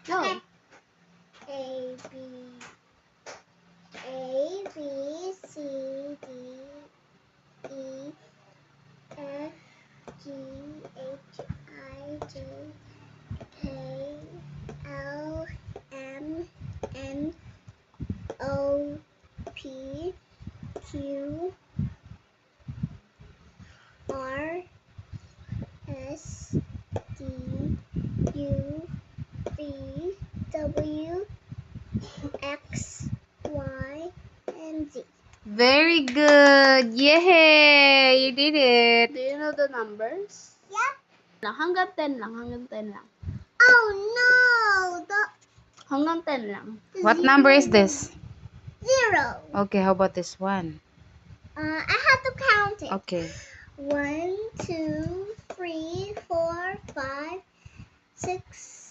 No. Okay. A, B, C, D, E, F, G, H, I, J, K, L, M, N, O, P, Q, R, S, T, U, V, W, X, Y, and Z. Very good. Yay! You did it. Do you know the numbers? Yep. Hanggang 10 lang. Hanggang 10 lang. Oh no! Hanggang 10 lang. What number is this? 0. Okay, how about this one? I have to count it. Okay. 1, 2, 3, 4, 5, 6,